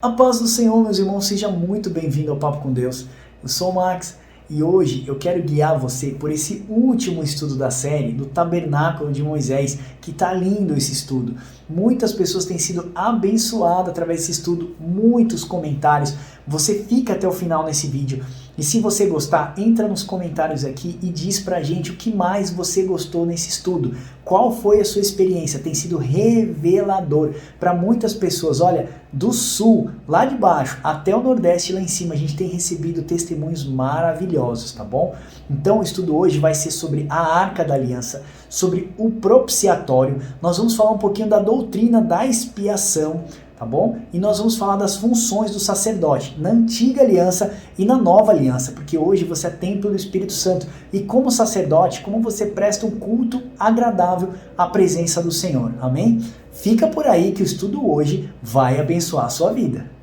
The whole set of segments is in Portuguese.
A paz do Senhor, meus irmãos, seja muito bem-vindo ao Papo com Deus. Eu sou o Max e hoje eu quero guiar você por esse último estudo da série do Tabernáculo de Moisés, que tá lindo esse estudo. Muitas pessoas têm sido abençoadas através desse estudo, muitos comentários. Você fica até o final nesse vídeo. E se você gostar, entra nos comentários aqui e diz pra gente o que mais você gostou nesse estudo. Qual foi a sua experiência? Tem sido revelador para muitas pessoas. Olha, do sul, lá de baixo, até o nordeste, lá em cima, a gente tem recebido testemunhos maravilhosos, tá bom? Então o estudo hoje vai ser sobre a Arca da Aliança, sobre o propiciatório. Nós vamos falar um pouquinho da doutrina da expiação, tá bom? E nós vamos falar das funções do sacerdote na antiga aliança e na nova aliança, porque hoje você é templo do Espírito Santo e como sacerdote, como você presta um culto agradável à presença do Senhor, amém? Fica por aí que o estudo hoje vai abençoar a sua vida.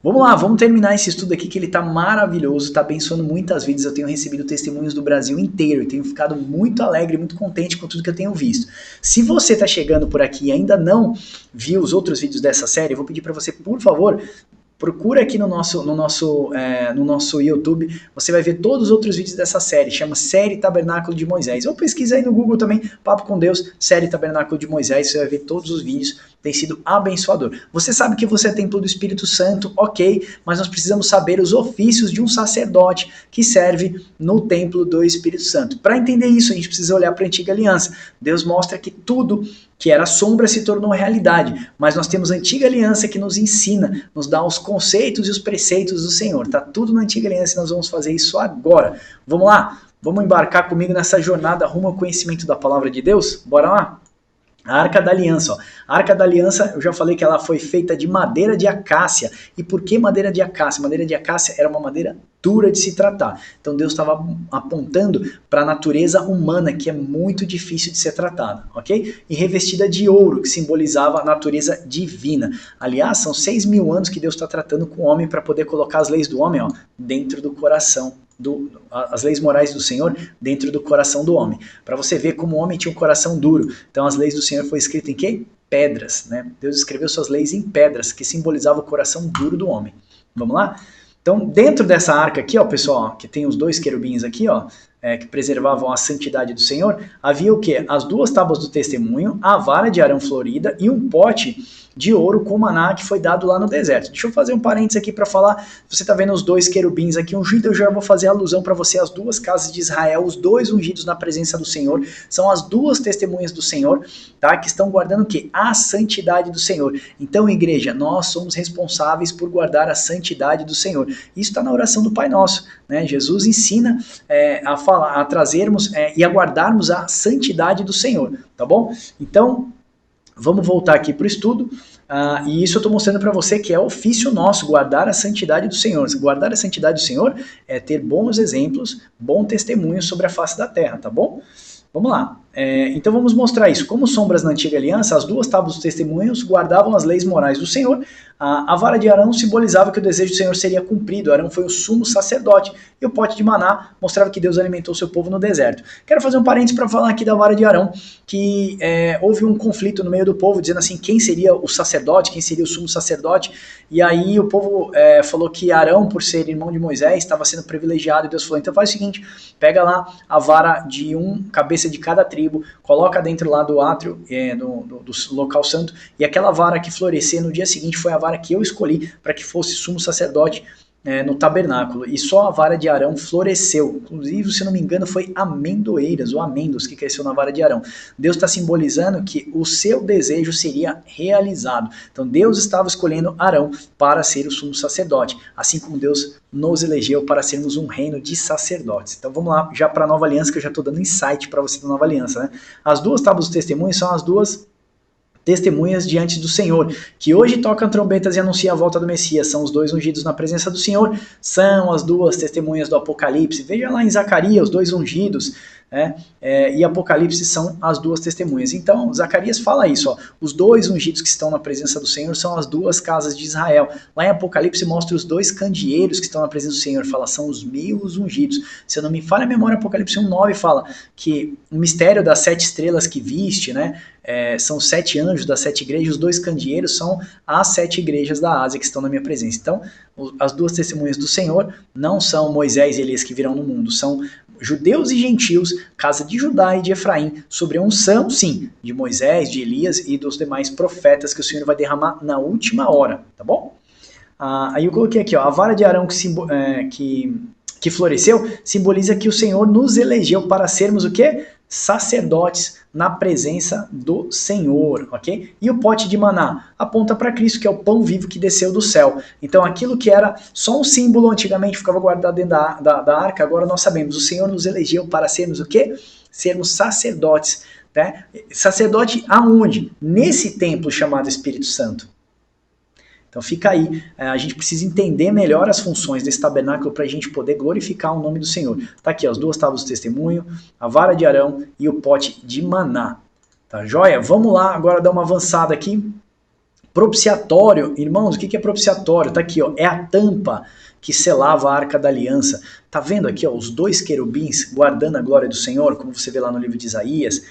Vamos lá, vamos terminar esse estudo aqui que ele tá maravilhoso, tá abençoando muitas vidas. Eu tenho recebido testemunhos do Brasil inteiro e tenho ficado muito alegre, muito contente com tudo que eu tenho visto. Se você tá chegando por aqui e ainda não viu os outros vídeos dessa série, eu vou pedir para você, por favor, procura aqui no nosso YouTube, você vai ver todos os outros vídeos dessa série, chama Série Tabernáculo de Moisés. Ou pesquisa aí no Google também, Papo com Deus, Série Tabernáculo de Moisés, você vai ver todos os vídeos, tem sido abençoador. Você sabe que você é templo do Espírito Santo, ok, mas nós precisamos saber os ofícios de um sacerdote que serve no templo do Espírito Santo. Para entender isso, a gente precisa olhar para a antiga aliança. Deus mostra que tudo que era sombra se tornou realidade, mas nós temos a antiga aliança que nos ensina, nos dá os conceitos e os preceitos do Senhor. Tá tudo na antiga aliança e nós vamos fazer isso agora. Vamos lá? Vamos embarcar comigo nessa jornada rumo ao conhecimento da palavra de Deus? Bora lá? A Arca da Aliança, ó. A Arca da Aliança, eu já falei que ela foi feita de madeira de acácia. E por que madeira de acácia? Madeira de acácia era uma madeira dura de se tratar. Então Deus estava apontando para a natureza humana, que é muito difícil de ser tratada, ok? E revestida de ouro, que simbolizava a natureza divina. Aliás, são 6.000 anos que Deus está tratando com o homem para poder colocar as leis do homem, ó, dentro do coração. As leis morais do Senhor dentro do coração do homem. Para você ver como o homem tinha um coração duro. Então as leis do Senhor foram escritas em quê? Pedras, né? Deus escreveu suas leis em pedras, que simbolizavam o coração duro do homem. Vamos lá? Então, dentro dessa arca aqui, ó, pessoal, ó, que tem os dois querubins aqui, ó, que preservavam a santidade do Senhor, havia o quê? As 2 tábuas do testemunho, a vara de Arão florida e um pote de ouro com maná que foi dado lá no deserto. Deixa eu fazer um parênteses aqui para falar, você está vendo os 2 querubins aqui ungidos, eu já vou fazer alusão para você às 2 casas de Israel, os 2 ungidos na presença do Senhor, são as 2 testemunhas do Senhor, tá? Que estão guardando o quê? A santidade do Senhor. Então, igreja, nós somos responsáveis por guardar a santidade do Senhor. Isso está na oração do Pai Nosso, né? Jesus ensina a trazermos e a guardarmos a santidade do Senhor, tá bom? Então, vamos voltar aqui para o estudo, e isso eu estou mostrando para você que é ofício nosso, guardar a santidade do Senhor. Guardar a santidade do Senhor é ter bons exemplos, bom testemunho sobre a face da terra, tá bom? Vamos lá. Então vamos mostrar isso. Como sombras na antiga aliança, as 2 tábuas dos testemunhos guardavam as leis morais do Senhor. A vara de Arão simbolizava que o desejo do Senhor seria cumprido. Arão foi o sumo sacerdote. E o pote de maná mostrava que Deus alimentou seu povo no deserto. Quero fazer um parênteses para falar aqui da vara de Arão, que houve um conflito no meio do povo, dizendo assim, quem seria o sacerdote, quem seria o sumo sacerdote. E aí o povo falou que Arão, por ser irmão de Moisés, estava sendo privilegiado. E Deus falou, então faz o seguinte, pega lá a vara de cabeça de cada tribo, coloca dentro lá do átrio, do local santo, e aquela vara que florescer no dia seguinte foi a vara que eu escolhi para que fosse sumo sacerdote no tabernáculo, e só a vara de Arão floresceu. Inclusive, se não me engano, foi amendoeiras ou amêndoas que cresceu na vara de Arão. Deus está simbolizando que o seu desejo seria realizado. Então Deus estava escolhendo Arão para ser o sumo sacerdote, assim como Deus nos elegeu para sermos um reino de sacerdotes. Então vamos lá já para a nova aliança, que eu já estou dando insight para você da nova aliança, né? As 2 tábuas do testemunho são as 2 testemunhas diante do Senhor, que hoje tocam trombetas e anunciam a volta do Messias. São os 2 ungidos na presença do Senhor, são as 2 testemunhas do Apocalipse. Veja lá em Zacarias, os 2 ungidos, e Apocalipse são as duas testemunhas. Então, Zacarias fala isso, ó, os dois ungidos que estão na presença do Senhor são as duas casas de Israel. Lá em Apocalipse mostra os dois candeeiros que estão na presença do Senhor, fala, são os meus ungidos. Se eu não me falha a memória, Apocalipse 1:9 fala que o mistério das 7 estrelas que viste, né, são 7 anjos das 7 igrejas, os 2 candeeiros são as 7 igrejas da Ásia que estão na minha presença. Então, as duas testemunhas do Senhor não são Moisés e Elias que virão no mundo, são judeus e gentios, casa de Judá e de Efraim, sobre a unção, sim, de Moisés, de Elias e dos demais profetas que o Senhor vai derramar na última hora, tá bom? Aí eu coloquei aqui, ó, a vara de Arão que floresceu simboliza que o Senhor nos elegeu para sermos o quê? Sacerdotes na presença do Senhor, ok? E o pote de maná aponta para Cristo, que é o pão vivo que desceu do céu. Então aquilo que era só um símbolo, antigamente ficava guardado dentro da arca, agora nós sabemos, o Senhor nos elegeu para sermos o quê? Sermos sacerdotes, né? Sacerdote aonde? Nesse templo chamado Espírito Santo. Então fica aí, a gente precisa entender melhor as funções desse tabernáculo para a gente poder glorificar o nome do Senhor. Tá aqui, ó, as 2 tábuas do testemunho, a vara de Arão e o pote de maná. Tá joia? Vamos lá agora dar uma avançada aqui. Propiciatório, irmãos, o que é propiciatório? Tá aqui, ó, é a tampa que selava a arca da aliança. Tá vendo aqui, ó, os 2 querubins guardando a glória do Senhor, como você vê lá no livro de Isaías.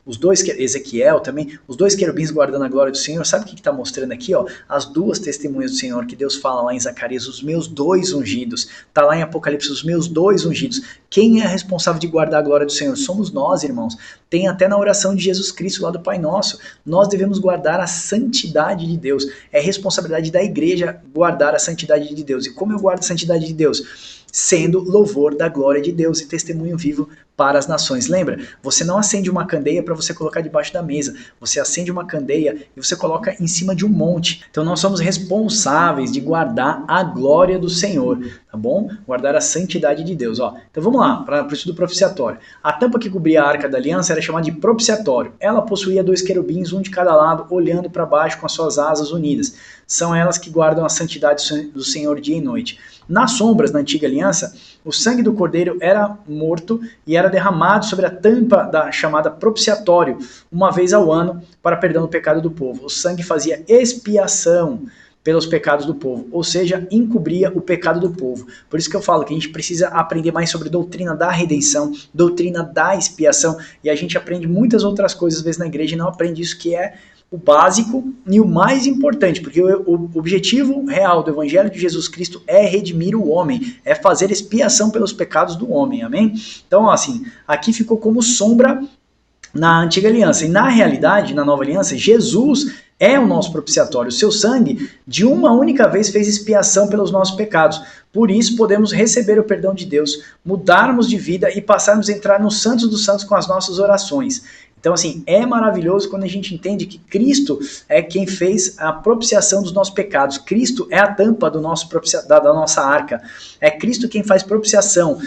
Os 2, Ezequiel também, os 2 querubins guardando a glória do Senhor. Sabe o que está mostrando aqui? Ó? As 2 testemunhas do Senhor que Deus fala lá em Zacarias, os meus 2 ungidos. Está lá em Apocalipse, os meus 2 ungidos. Quem é responsável de guardar a glória do Senhor? Somos nós, irmãos. Tem até na oração de Jesus Cristo lá do Pai Nosso. Nós devemos guardar a santidade de Deus. É responsabilidade da igreja guardar a santidade de Deus. E como eu guardo a santidade de Deus? Sendo louvor da glória de Deus e testemunho vivo para as nações. Lembra? Você não acende uma candeia para você colocar debaixo da mesa. Você acende uma candeia e você coloca em cima de um monte. Então nós somos responsáveis de guardar a glória do Senhor, tá bom? Guardar a santidade de Deus. Ó. Então vamos lá, para o estudo propiciatório. A tampa que cobria a arca da aliança era chamada de propiciatório. Ela possuía 2 querubins, um de cada lado, olhando para baixo com as suas asas unidas. São elas que guardam a santidade do Senhor dia e noite. Nas sombras, na antiga aliança, o sangue do cordeiro era morto e era derramado sobre a tampa da chamada propiciatório, uma vez ao ano, para perdão do pecado do povo. O sangue fazia expiação pelos pecados do povo, ou seja, encobria o pecado do povo. Por isso que eu falo que a gente precisa aprender mais sobre doutrina da redenção, doutrina da expiação, e a gente aprende muitas outras coisas às vezes na igreja e não aprende isso que é o básico e o mais importante, porque o objetivo real do Evangelho de Jesus Cristo é redimir o homem, é fazer expiação pelos pecados do homem, amém? Então, assim, aqui ficou como sombra na antiga aliança, e na realidade, na nova aliança, Jesus é o nosso propiciatório. O seu sangue, de uma única vez, fez expiação pelos nossos pecados. Por isso, podemos receber o perdão de Deus, mudarmos de vida e passarmos a entrar no Santos dos Santos com as nossas orações. Então, assim, é maravilhoso quando a gente entende que Cristo é quem fez a propiciação dos nossos pecados. Cristo é a tampa da nossa arca. É Cristo quem faz propiciação.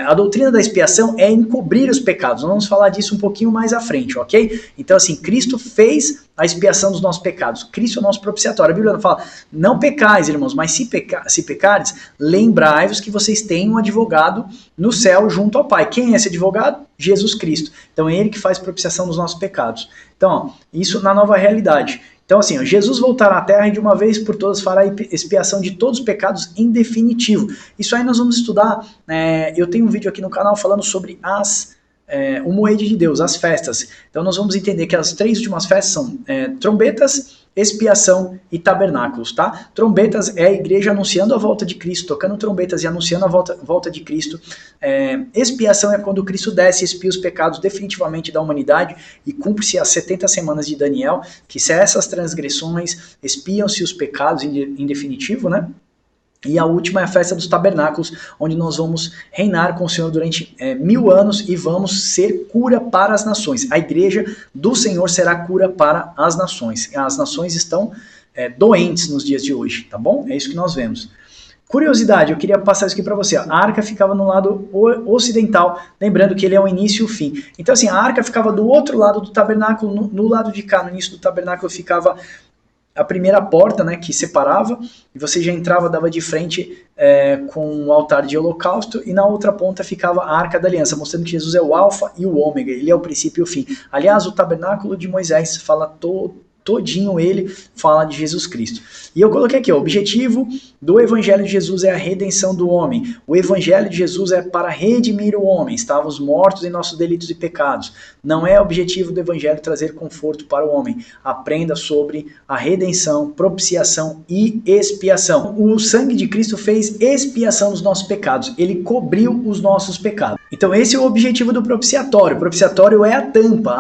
A doutrina da expiação é encobrir os pecados. Nós vamos falar disso um pouquinho mais à frente, ok? Então, assim, Cristo fez a expiação dos nossos pecados. Cristo é o nosso propiciatório. A Bíblia não fala, não pecais, irmãos, mas se pecares, lembrai-vos que vocês têm um advogado no céu junto ao Pai. Quem é esse advogado? Jesus Cristo. Então é ele que faz propiciação dos nossos pecados. Então, ó, isso na nova realidade. Então, assim, ó, Jesus voltará à terra e de uma vez por todas fará expiação de todos os pecados em definitivo. Isso aí nós vamos estudar. Eu tenho um vídeo aqui no canal falando sobre o moede de Deus, as festas. Então nós vamos entender que as 3 últimas festas são trombetas, expiação e tabernáculos, tá? Trombetas é a igreja anunciando a volta de Cristo, tocando trombetas e anunciando a volta de Cristo. Expiação é quando Cristo desce e expia os pecados definitivamente da humanidade e cumpre-se as 70 semanas de Daniel, que se essas transgressões expiam-se os pecados em definitivo, né? E a última é a festa dos tabernáculos, onde nós vamos reinar com o Senhor durante 1000 anos e vamos ser cura para as nações. A igreja do Senhor será cura para as nações. As nações estão doentes nos dias de hoje, tá bom? É isso que nós vemos. Curiosidade, eu queria passar isso aqui para você. A arca ficava no lado ocidental, lembrando que ele é o início e o fim. Então, assim, a arca ficava do outro lado do tabernáculo, no lado de cá, no início do tabernáculo ficava a primeira porta, né, que separava, e você já entrava, dava de frente com o altar de holocausto, e na outra ponta ficava a Arca da Aliança, mostrando que Jesus é o alfa e o ômega, ele é o princípio e o fim. Aliás, o tabernáculo de Moisés fala todinho ele fala de Jesus Cristo. E eu coloquei aqui, o objetivo do Evangelho de Jesus é a redenção do homem. O Evangelho de Jesus é para redimir o homem. Estávamos mortos em nossos delitos e pecados. Não é objetivo do Evangelho trazer conforto para o homem. Aprenda sobre a redenção, propiciação e expiação. O sangue de Cristo fez expiação dos nossos pecados. Ele cobriu os nossos pecados. Então esse é o objetivo do propiciatório. O propiciatório é a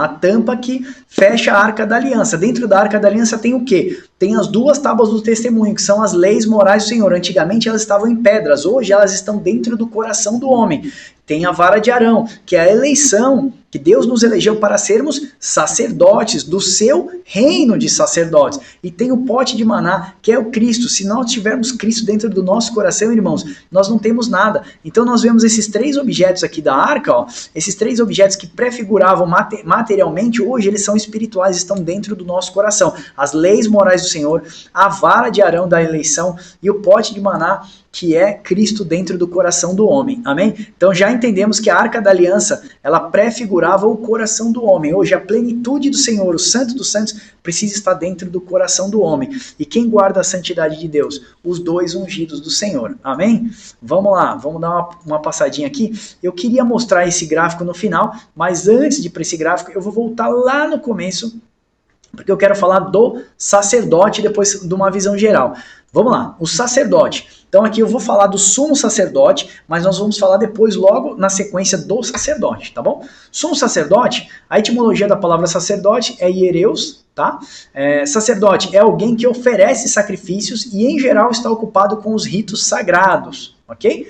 tampa que fecha a Arca da Aliança. Dentro da Arca da Aliança tem o quê? Tem as duas tábuas do testemunho, que são as leis morais do Senhor. Antigamente elas estavam em pedras, hoje elas estão dentro do coração do homem. Tem a vara de Arão, que é a eleição, que Deus nos elegeu para sermos sacerdotes do seu reino de sacerdotes. E tem o pote de maná, que é o Cristo. Se nós tivermos Cristo dentro do nosso coração, irmãos, nós não temos nada. Então nós vemos esses três objetos aqui da arca, ó, esses três objetos que prefiguravam materialmente, hoje eles são espirituais, estão dentro do nosso coração. As leis morais do Senhor, a vara de Arão da eleição e o pote de maná, que é Cristo dentro do coração do homem, amém? Então já entendemos que a Arca da Aliança, ela prefigurava o coração do homem. Hoje a plenitude do Senhor, o Santo dos Santos, precisa estar dentro do coração do homem. E quem guarda a santidade de Deus? Os dois ungidos do Senhor, amém? Vamos lá, vamos dar uma passadinha aqui. Eu queria mostrar esse gráfico no final, mas antes de ir para esse gráfico, eu vou voltar lá no começo, porque eu quero falar do sacerdote depois de uma visão geral. Vamos lá, o sacerdote. Então aqui eu vou falar do sumo sacerdote, mas nós vamos falar depois, logo na sequência do sacerdote, tá bom? Sumo sacerdote, a etimologia da palavra sacerdote é hiereus, tá? Sacerdote é alguém que oferece sacrifícios e em geral está ocupado com os ritos sagrados, ok?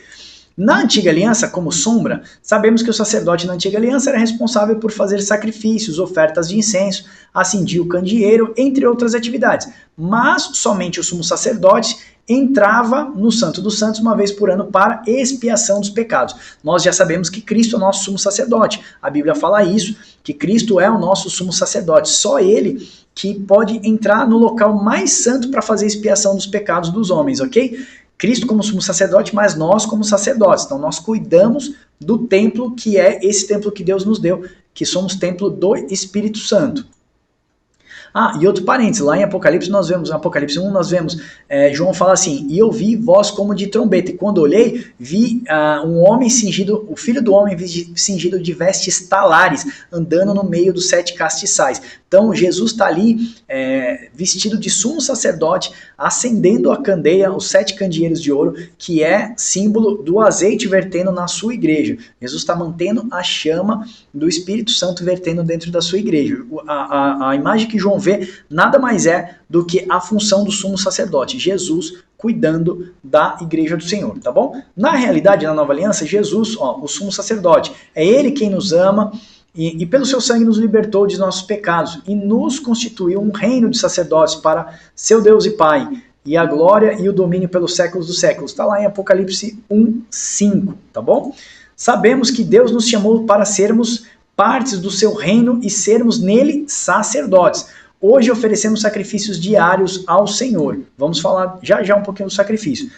Na Antiga Aliança, como sombra, sabemos que o sacerdote na Antiga Aliança era responsável por fazer sacrifícios, ofertas de incenso, acendia o candeeiro, entre outras atividades. Mas somente o sumo sacerdote entrava no Santo dos Santos uma vez por ano para expiação dos pecados. Nós já sabemos que Cristo é o nosso sumo sacerdote. A Bíblia fala isso, que Cristo é o nosso sumo sacerdote. Só ele que pode entrar no local mais santo para fazer expiação dos pecados dos homens, ok? Cristo como sumo sacerdote, mas nós como sacerdotes. Então nós cuidamos do templo que é esse templo que Deus nos deu, que somos templo do Espírito Santo. E outro parênteses, lá em Apocalipse nós vemos, em Apocalipse 1 nós vemos, João fala assim, e eu vi voz como de trombeta, e quando olhei, vi um homem cingido, o filho do homem cingido de vestes talares, andando no meio dos 7 castiçais. Então Jesus está ali, vestido de sumo sacerdote, acendendo a candeia, os 7 candeeiros de ouro, que é símbolo do azeite vertendo na sua igreja. Jesus está mantendo a chama do Espírito Santo vertendo dentro da sua igreja. A imagem que João vê nada mais é do que a função do sumo sacerdote, Jesus cuidando da igreja do Senhor, tá bom? Na realidade, na Nova Aliança, Jesus, o sumo sacerdote, é ele quem nos ama e pelo seu sangue nos libertou de nossos pecados e nos constituiu um reino de sacerdotes para seu Deus e Pai, e a glória e o domínio pelos séculos dos séculos. Está lá em Apocalipse 1:5, tá bom? Sabemos que Deus nos chamou para sermos partes do seu reino e sermos nele sacerdotes. Hoje oferecemos sacrifícios diários ao Senhor. Vamos falar já um pouquinho do sacrifício.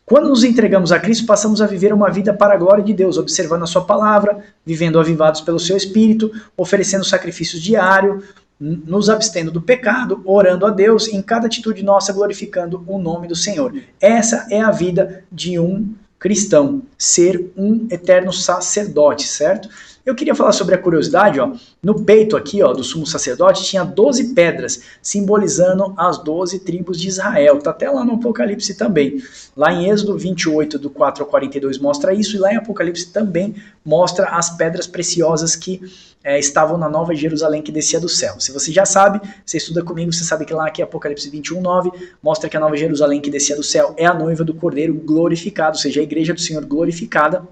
Quando nos entregamos a Cristo, passamos a viver uma vida para a glória de Deus, observando a sua palavra, vivendo avivados pelo seu Espírito, oferecendo sacrifícios diários, nos abstendo do pecado, orando a Deus, em cada atitude nossa glorificando o nome do Senhor. Essa é a vida de um cristão, ser um eterno sacerdote, certo? Eu queria falar sobre a curiosidade, no peito aqui, do sumo sacerdote, tinha 12 pedras, simbolizando as 12 tribos de Israel. Está até lá no Apocalipse também. Lá em Êxodo 28, do 4 ao 42, mostra isso, e lá em Apocalipse também mostra as pedras preciosas que estavam na Nova Jerusalém que descia do céu. Se você já sabe, você estuda comigo, você sabe que lá aqui Apocalipse 21:9 mostra que a Nova Jerusalém que descia do céu é a noiva do Cordeiro glorificado, ou seja, a igreja do Senhor glorificada.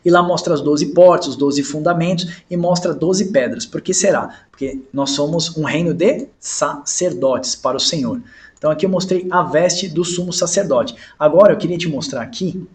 E lá mostra as 12 portas, os 12 fundamentos e mostra 12 pedras. Por que será? Porque nós somos um reino de sacerdotes para o Senhor. Então aqui eu mostrei a veste do sumo sacerdote. Agora eu queria te mostrar aqui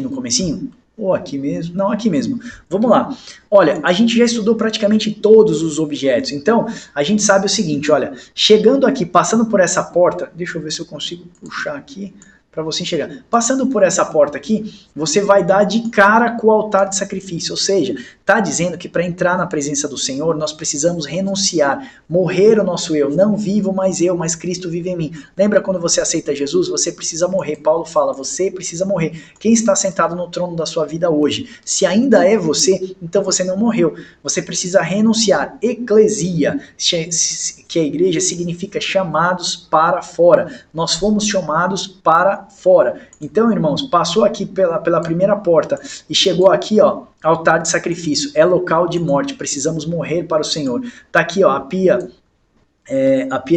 no comecinho, Ou aqui mesmo? Não, aqui mesmo. Vamos lá. Olha, a gente já estudou praticamente todos os objetos. Então, a gente sabe o seguinte, olha, chegando aqui, passando por essa porta, deixa eu ver se eu consigo puxar aqui para você enxergar. Passando por essa porta aqui, você vai dar de cara com o altar de sacrifício, ou seja, está dizendo que para entrar na presença do Senhor, nós precisamos renunciar, morrer o nosso eu, não vivo mais eu, mas Cristo vive em mim. Lembra quando você aceita Jesus? Você precisa morrer. Paulo fala, você precisa morrer. Quem está sentado no trono da sua vida hoje? Se ainda é você, então você não morreu. Você precisa renunciar. Eclesia, que a igreja significa chamados para fora. Nós fomos chamados para fora. Então, irmãos, passou aqui pela primeira porta e chegou aqui, ó, altar de sacrifício. É local de morte. Precisamos morrer para o Senhor. Tá aqui, ó, a pia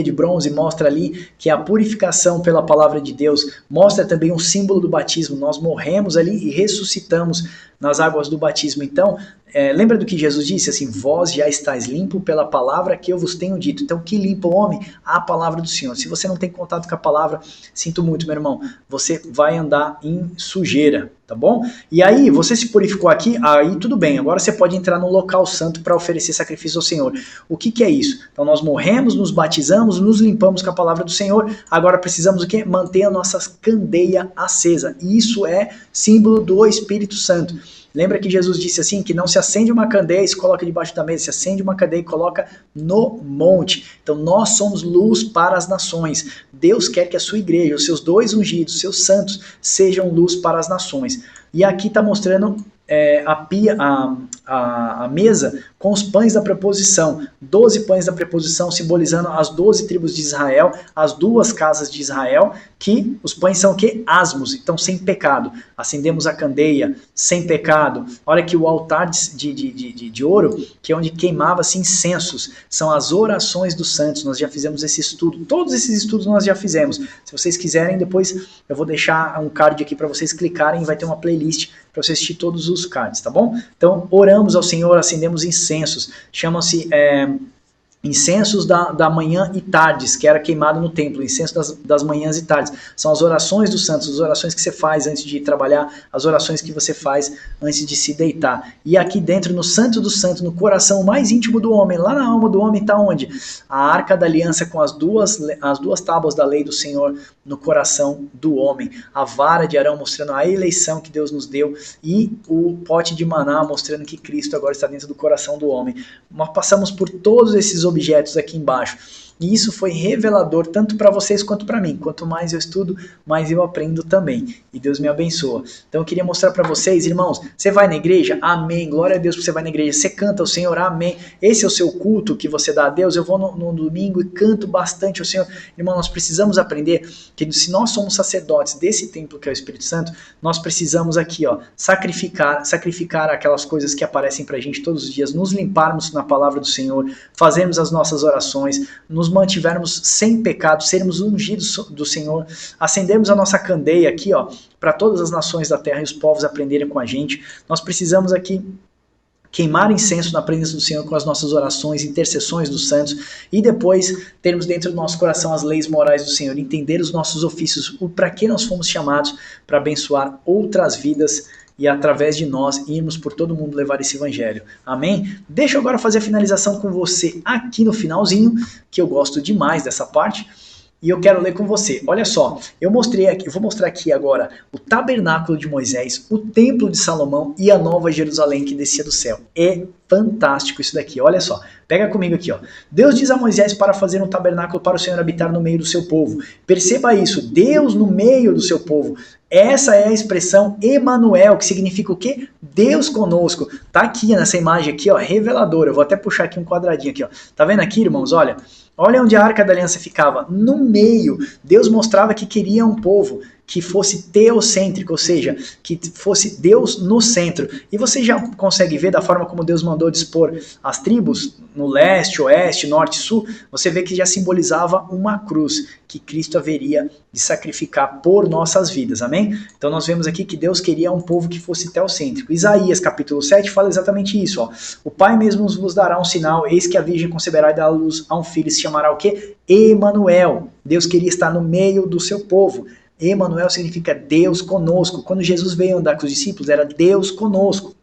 de bronze mostra ali que a purificação pela palavra de Deus mostra também um símbolo do batismo. Nós morremos ali e ressuscitamos nas águas do batismo. Então, lembra do que Jesus disse? Assim, vós já estáis limpo pela palavra que eu vos tenho dito. Então, que limpa o homem? A palavra do Senhor. Se você não tem contato com a palavra, sinto muito, meu irmão, você vai andar em sujeira, tá bom? E aí, você se purificou aqui, aí tudo bem, agora você pode entrar no local santo para oferecer sacrifício ao Senhor. O que é isso? Então, nós morremos, nos batizamos, nos limpamos com a palavra do Senhor, agora precisamos o quê? Manter a nossa candeia acesa. E isso é símbolo do Espírito Santo. Lembra que Jesus disse assim, que não se acende uma candeia e se coloca debaixo da mesa, se acende uma candeia e coloca no monte. Então nós somos luz para as nações. Deus quer que a sua igreja, os seus 2 ungidos, seus santos, sejam luz para as nações. E aqui está mostrando a mesa com os pães da preposição, 12 pães da preposição simbolizando as 12 tribos de Israel, as 2 casas de Israel, que os pães são o quê? Asmos, então sem pecado. Acendemos a candeia, sem pecado. Olha aqui o altar de ouro, que é onde queimava-se incensos, são as orações dos santos. Nós já fizemos esse estudo, todos esses estudos nós já fizemos. Se vocês quiserem, depois eu vou deixar um card aqui para vocês clicarem e vai ter uma playlist para você assistir todos os cards, tá bom? Então, oramos ao Senhor, acendemos incensos, chamam-se incensos da manhã e tardes, que era queimado no templo, incenso das manhãs e tardes. São as orações dos santos, as orações que você faz antes de ir trabalhar, as orações que você faz antes de se deitar. E aqui dentro, no santo do santo, no coração mais íntimo do homem, lá na alma do homem está onde? A arca da aliança com as duas tábuas da lei do Senhor no coração do homem. A vara de Arão mostrando a eleição que Deus nos deu e o pote de maná mostrando que Cristo agora está dentro do coração do homem. Nós passamos por todos esses objetos aqui embaixo. E isso foi revelador tanto para vocês quanto para mim. Quanto mais eu estudo, mais eu aprendo também. E Deus me abençoa. Então eu queria mostrar para vocês, irmãos, você vai na igreja? Amém. Glória a Deus que você vai na igreja. Você canta ao Senhor? Amém. Esse é o seu culto que você dá a Deus? Eu vou no domingo e canto bastante ao Senhor. Irmão, nós precisamos aprender que se nós somos sacerdotes desse templo que é o Espírito Santo, nós precisamos aqui, ó, sacrificar aquelas coisas que aparecem pra gente todos os dias, nos limparmos na palavra do Senhor, fazermos as nossas orações, nos mantivermos sem pecado, sermos ungidos do Senhor, acendermos a nossa candeia aqui, ó, para todas as nações da terra e os povos aprenderem com a gente. Nós precisamos aqui queimar incenso na presença do Senhor com as nossas orações, intercessões dos santos, e depois termos dentro do nosso coração as leis morais do Senhor, entender os nossos ofícios, o para que nós fomos chamados, para abençoar outras vidas e através de nós irmos por todo mundo levar esse evangelho. Amém? Deixa eu agora fazer a finalização com você aqui no finalzinho, que eu gosto demais dessa parte. E eu quero ler com você. Olha só, eu vou mostrar aqui agora o tabernáculo de Moisés, o templo de Salomão e a nova Jerusalém que descia do céu. É fantástico isso daqui, olha só. Pega comigo aqui, ó. Deus diz a Moisés para fazer um tabernáculo para o Senhor habitar no meio do seu povo. Perceba isso, Deus no meio do seu povo. Essa é a expressão Emanuel, que significa o quê? Deus conosco. Tá aqui nessa imagem aqui, ó, reveladora. Eu vou até puxar aqui um quadradinho aqui, ó. Tá vendo aqui, irmãos? Olha. Olha onde a Arca da Aliança ficava, no meio. Deus mostrava que queria um povo que fosse teocêntrico, ou seja, que fosse Deus no centro. E você já consegue ver da forma como Deus mandou dispor as tribos, no leste, oeste, norte e sul, você vê que já simbolizava uma cruz, que Cristo haveria de sacrificar por nossas vidas, amém? Então nós vemos aqui que Deus queria um povo que fosse teocêntrico. Isaías capítulo 7 fala exatamente isso, ó. O Pai mesmo vos dará um sinal, eis que a Virgem conceberá e dará luz a um filho, se chamará o quê? Emanuel. Deus queria estar no meio do seu povo. Emanuel significa Deus conosco. Quando Jesus veio andar com os discípulos, era Deus conosco.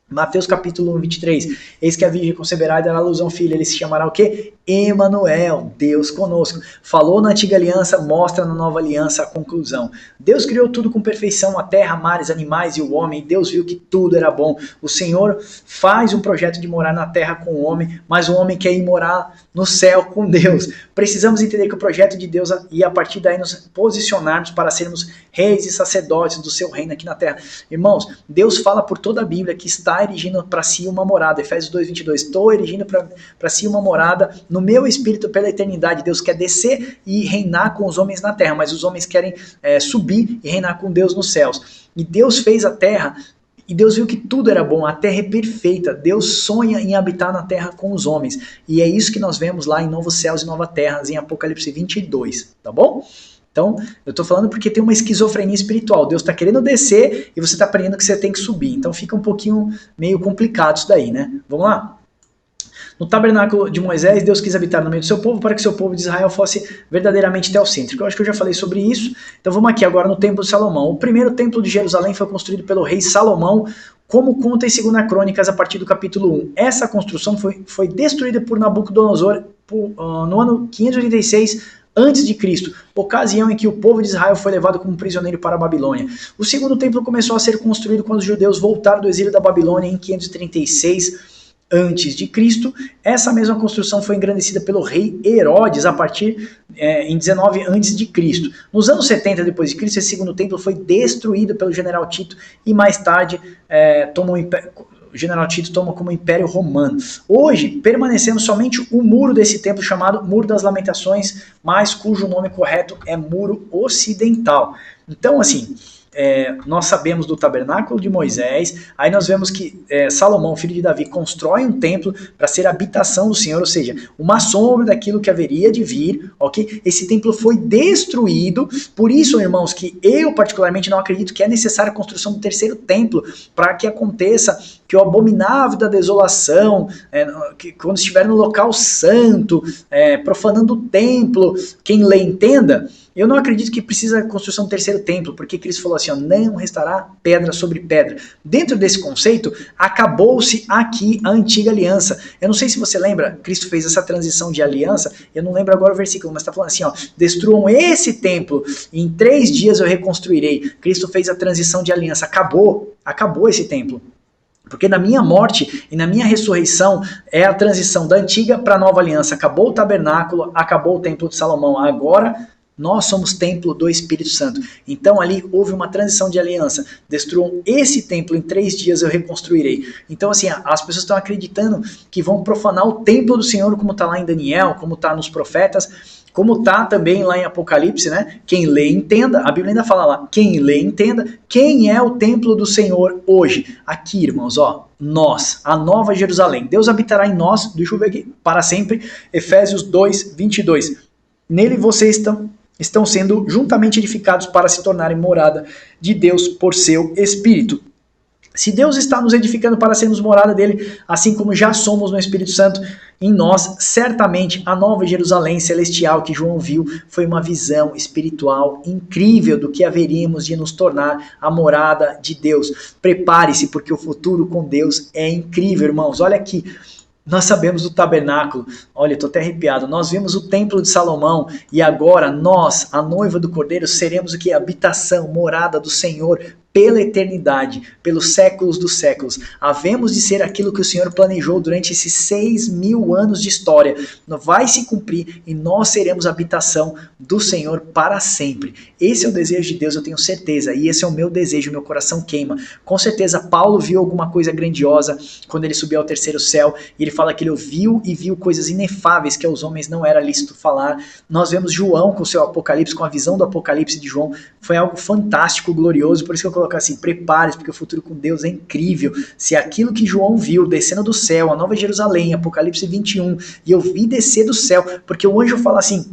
Mateus capítulo 1, 23. Eis que a virgem conceberá e dará luz a um filho. Ele se chamará o quê? Emanuel, Deus conosco. Falou na antiga aliança, mostra na nova aliança a conclusão. Deus criou tudo com perfeição, a terra, mares, animais e o homem. Deus viu que tudo era bom. O Senhor faz um projeto de morar na terra com o homem, mas o homem quer ir morar no céu com Deus. Precisamos entender que o projeto de Deus e a partir daí nos posicionarmos para sermos reis e sacerdotes do seu reino aqui na terra. Irmãos, Deus fala por toda a Bíblia que está erigindo para si uma morada. Efésios 2:22. Estou erigindo para si uma morada no meu espírito pela eternidade. Deus quer descer e reinar com os homens na terra, mas os homens querem subir e reinar com Deus nos céus. E Deus fez a terra e Deus viu que tudo era bom, a terra é perfeita. Deus sonha em habitar na terra com os homens. E é isso que nós vemos lá em Novos Céus e Nova Terra, em Apocalipse 22, tá bom? Então, eu estou falando porque tem uma esquizofrenia espiritual. Deus está querendo descer e você está aprendendo que você tem que subir. Então fica um pouquinho meio complicado isso daí, né? Vamos lá? No tabernáculo de Moisés, Deus quis habitar no meio do seu povo para que seu povo de Israel fosse verdadeiramente teocêntrico. Eu acho que eu já falei sobre isso. Então vamos aqui agora no templo de Salomão. O primeiro templo de Jerusalém foi construído pelo rei Salomão, como conta em 2 Crônicas, a partir do capítulo 1. Essa construção foi destruída por Nabucodonosor no ano 586 antes de Cristo, ocasião em que o povo de Israel foi levado como prisioneiro para a Babilônia. O segundo templo começou a ser construído quando os judeus voltaram do exílio da Babilônia em 536 antes de Cristo. Essa mesma construção foi engrandecida pelo rei Herodes a partir em 19 antes de Cristo. Nos anos 70 depois de Cristo, esse segundo templo foi destruído pelo general Tito e mais tarde o general Tito toma como Império Romano. Hoje, permanecendo somente o muro desse templo chamado Muro das Lamentações, mas cujo nome correto é Muro Ocidental. Então, assim, nós sabemos do tabernáculo de Moisés, aí nós vemos que Salomão, filho de Davi, constrói um templo para ser a habitação do Senhor, ou seja, uma sombra daquilo que haveria de vir, ok? Esse templo foi destruído, por isso, irmãos, que eu particularmente não acredito que é necessária a construção do terceiro templo, para que aconteça que o abominável da desolação, que quando estiver no local santo, profanando o templo, quem lê entenda. Eu não acredito que precisa da construção do terceiro templo, porque Cristo falou assim, não restará pedra sobre pedra. Dentro desse conceito, acabou-se aqui a antiga aliança. Eu não sei se você lembra, Cristo fez essa transição de aliança, eu não lembro agora o versículo, mas está falando assim, destruam esse templo, e em 3 dias eu reconstruirei. Cristo fez a transição de aliança, acabou esse templo. Porque na minha morte e na minha ressurreição é a transição da antiga para a nova aliança. Acabou o tabernáculo, acabou o templo de Salomão. Agora nós somos templo do Espírito Santo. Então ali houve uma transição de aliança. Destruam esse templo, em 3 dias eu reconstruirei. Então assim, as pessoas estão acreditando que vão profanar o templo do Senhor, como está lá em Daniel, como está nos profetas, como está também lá em Apocalipse, né? Quem lê, entenda. A Bíblia ainda fala lá, quem lê, entenda. Quem é o templo do Senhor hoje? Aqui, irmãos, nós, a Nova Jerusalém. Deus habitará em nós, deixa eu ver aqui, para sempre. Efésios 2:22. Nele vocês estão sendo juntamente edificados para se tornarem morada de Deus por seu Espírito. Se Deus está nos edificando para sermos morada dele, assim como já somos no Espírito Santo em nós, certamente a Nova Jerusalém celestial que João viu foi uma visão espiritual incrível do que haveríamos de nos tornar a morada de Deus. Prepare-se, porque o futuro com Deus é incrível, irmãos. Olha aqui. Nós sabemos do tabernáculo, olha, estou até arrepiado, nós vimos o templo de Salomão e agora nós, a noiva do Cordeiro, seremos o que? Habitação, morada do Senhor pela eternidade, pelos séculos dos séculos. Havemos de ser aquilo que o Senhor planejou durante esses 6.000 anos de história. Vai se cumprir e nós seremos a habitação do Senhor para sempre. Esse é o desejo de Deus, eu tenho certeza, e esse é o meu desejo, meu coração queima. Com certeza Paulo viu alguma coisa grandiosa quando ele subiu ao terceiro céu, e ele fala que ele ouviu e viu coisas inefáveis que aos homens não era lícito falar. Nós vemos João com o seu Apocalipse, com a visão do Apocalipse de João, foi algo fantástico, glorioso, por isso que eu colocar assim, prepare-se, porque o futuro com Deus é incrível. Se aquilo que João viu, descendo do céu, a Nova Jerusalém, Apocalipse 21, e eu vi descer do céu, porque o anjo fala assim,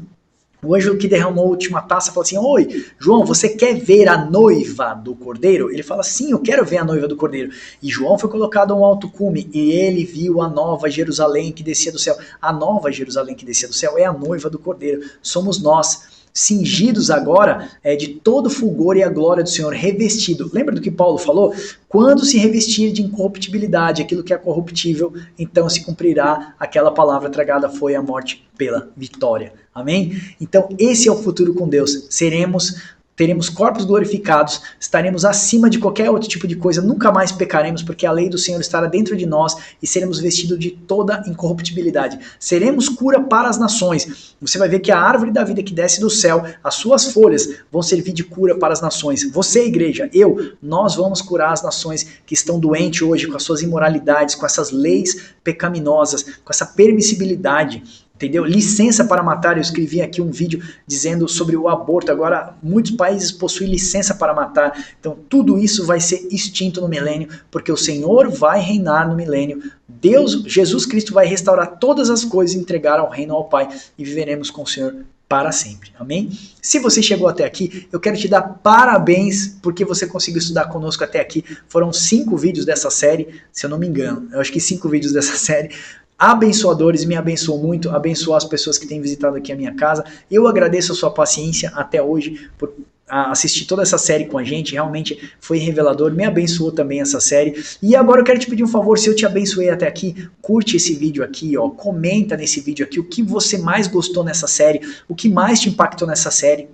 o anjo que derramou a última taça fala assim, oi, João, você quer ver a noiva do Cordeiro? Ele fala, sim, eu quero ver a noiva do Cordeiro. E João foi colocado a um alto cume, e ele viu a Nova Jerusalém que descia do céu. A Nova Jerusalém que descia do céu é a noiva do Cordeiro, somos nós. cingidos agora de todo o fulgor e a glória do Senhor, revestido. Lembra do que Paulo falou? Quando se revestir de incorruptibilidade, aquilo que é corruptível, então se cumprirá aquela palavra tragada foi a morte pela vitória. Amém? Então esse é o futuro com Deus. Teremos corpos glorificados, estaremos acima de qualquer outro tipo de coisa, nunca mais pecaremos, porque a lei do Senhor estará dentro de nós e seremos vestidos de toda incorruptibilidade. Seremos cura para as nações. Você vai ver que a árvore da vida que desce do céu, as suas folhas vão servir de cura para as nações. Você, igreja, nós vamos curar as nações que estão doentes hoje com as suas imoralidades, com essas leis pecaminosas, com essa permissibilidade. Entendeu? Licença para matar, eu escrevi aqui um vídeo dizendo sobre o aborto, agora muitos países possuem licença para matar, então tudo isso vai ser extinto no milênio, porque o Senhor vai reinar no milênio, Jesus Cristo vai restaurar todas as coisas e entregar ao reino ao Pai, e viveremos com o Senhor para sempre, amém? Se você chegou até aqui, eu quero te dar parabéns, porque você conseguiu estudar conosco até aqui, foram 5 vídeos dessa série, se eu não me engano, eu acho que 5 vídeos dessa série, abençoadores, me abençoou muito, abençoou as pessoas que têm visitado aqui a minha casa. Eu agradeço a sua paciência até hoje por assistir toda essa série com a gente, realmente foi revelador, me abençoou também essa série. E agora eu quero te pedir um favor, se eu te abençoei até aqui, curte esse vídeo aqui, ó, comenta nesse vídeo aqui o que você mais gostou nessa série, o que mais te impactou nessa série.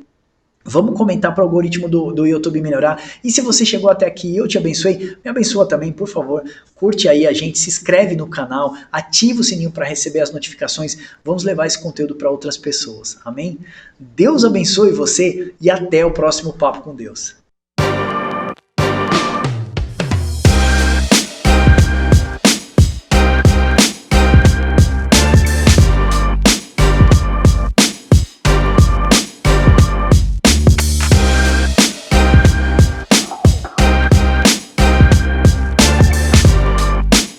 Vamos comentar para o algoritmo do YouTube melhorar. E se você chegou até aqui e eu te abençoei, me abençoa também, por favor. Curte aí a gente, se inscreve no canal, ativa o sininho para receber as notificações. Vamos levar esse conteúdo para outras pessoas. Amém? Deus abençoe você e até o próximo Papo com Deus.